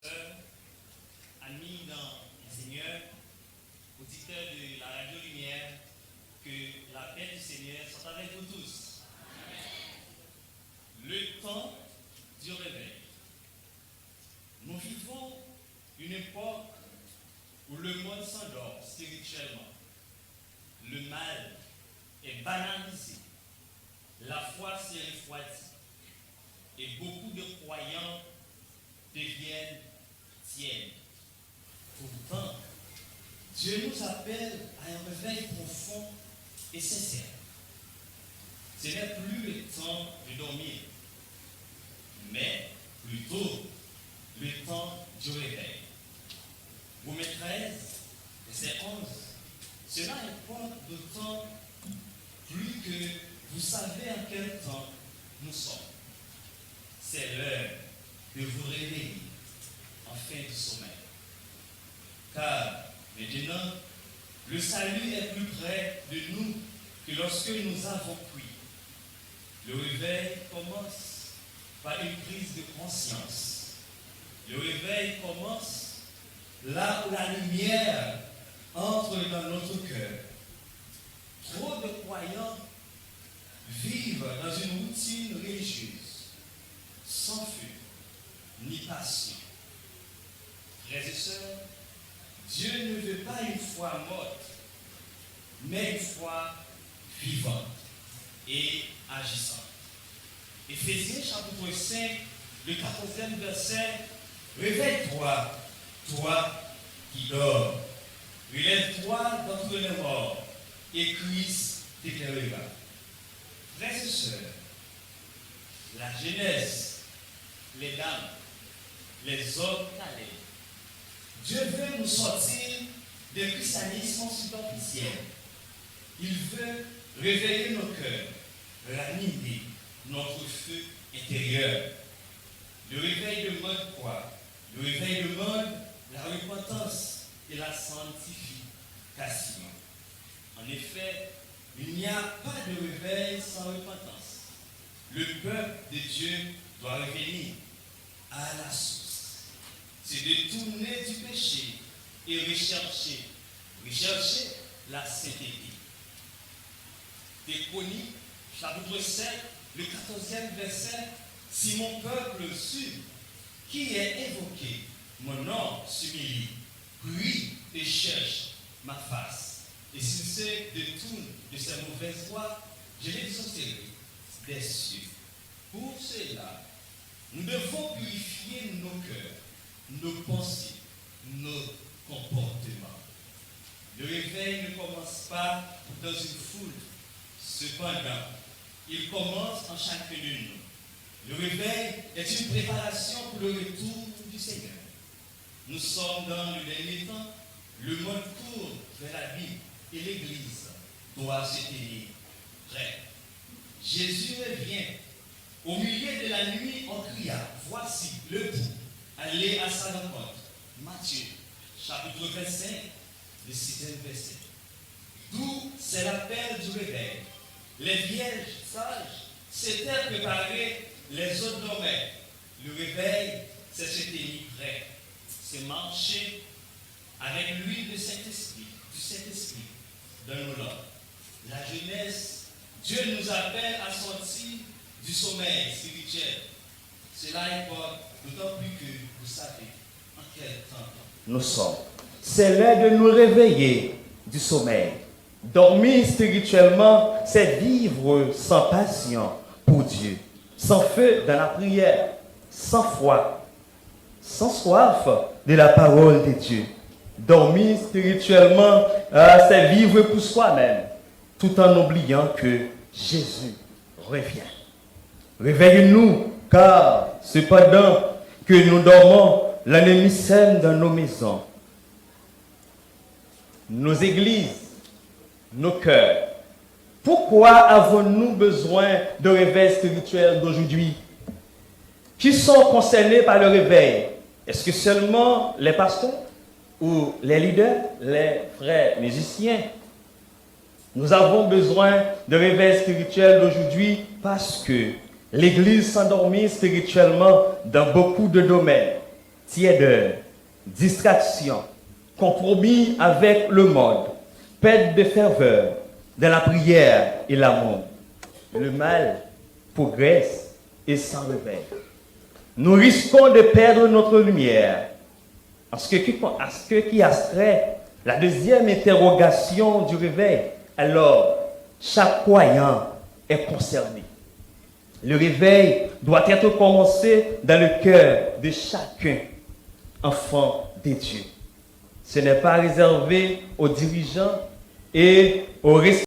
Sœurs, amis dans le Seigneur, auditeurs de la Radio Lumière, que la paix du Seigneur soit avec vous tous. Amen. Le temps du réveil. Nous vivons une époque où le monde s'endort spirituellement. Le mal est banalisé. La foi s'est refroidie. Et beaucoup de croyants deviennent tièdes. Pourtant, Dieu nous appelle à un réveil profond et sincère. Ce n'est plus le temps de dormir, mais plutôt le temps du réveil. Romains 13, verset 11, cela importe d'autant plus que vous savez en quel temps nous sommes. C'est l'heure de vous réveiller en fin du sommeil. Car maintenant, le salut est plus près de nous que lorsque nous avons pris. Le réveil commence par une prise de conscience. Le réveil commence là où la lumière entre dans notre cœur. Trop de croyants vivent dans une routine religieuse, sans feu, ni passion. Frères et sœurs, Dieu ne veut pas une foi morte, mais une foi vivante et agissante. Éphésiens chapitre 5, le 14e verset, réveille-toi, toi qui dors. Relève-toi d'entre les morts, et Christ t'éclairera. Frères et sœurs, la jeunesse, les dames, les hommes calés, Dieu veut nous sortir d'un christianisme superficiel. Il veut réveiller nos cœurs, ranimer notre feu intérieur. Le réveil demande quoi? Le réveil demande la repentance et la sanctification. En effet, il n'y a pas de réveil sans repentance. Le peuple de Dieu doit revenir à la source. C'est de tourner du péché et rechercher la sainteté. Des Chroniques, chapitre 7, le 14e verset, si mon peuple sud, qui est évoqué, mon nom s'humilie, prie et cherche ma face. Et s'il se détourne de sa mauvaise voie, je les exaucerai des cieux. Pour cela, nous devons purifier nos cœurs, nos pensées, nos comportements. Le réveil ne commence pas dans une foule. Cependant, il commence en chacun de nous. Le réveil est une préparation pour le retour du Seigneur. Nous sommes dans le dernier temps. Le monde court vers la Bible et l'Église doit se tenir prête. Jésus revient. Au milieu de la nuit, on cria, voici le bout, allez à sa rencontre. Matthieu, chapitre 25, le 6e verset. D'où c'est l'appel du réveil. Les vierges sages s'étaient préparées, les autres dormaient. Le réveil, c'est se tenir prêt. C'est marcher avec l'huile du Saint-Esprit dans nos langues. La jeunesse, Dieu nous appelle à sortir du sommeil spirituel. Cela importe d'autant plus que vous savez en quel temps nous sommes. C'est l'heure de nous réveiller du sommeil. Dormir spirituellement, c'est vivre sans passion pour Dieu, sans feu dans la prière, sans foi, sans soif de la parole de Dieu. Dormir spirituellement, c'est vivre pour soi-même, tout en oubliant que Jésus revient. Réveillez-nous, car cependant que nous dormons, l'ennemi sème dans nos maisons, nos églises, nos cœurs. Pourquoi avons-nous besoin de réveil spirituel d'aujourd'hui? Qui sont concernés par le réveil? Est-ce que seulement les pasteurs ou les leaders, les frères musiciens? Nous avons besoin de réveil spirituel d'aujourd'hui parce que l'Église s'endormit spirituellement dans beaucoup de domaines. tiédeur, distraction, compromis avec le monde, perte de ferveur dans la prière et l'amour. Le mal progresse et s'en réveille. Nous risquons de perdre notre lumière. En ce qui astrait la deuxième interrogation du réveil, alors chaque croyant est concerné. Le réveil doit être commencé dans le cœur de chacun, enfant de Dieu. Ce n'est pas réservé aux dirigeants et aux responsables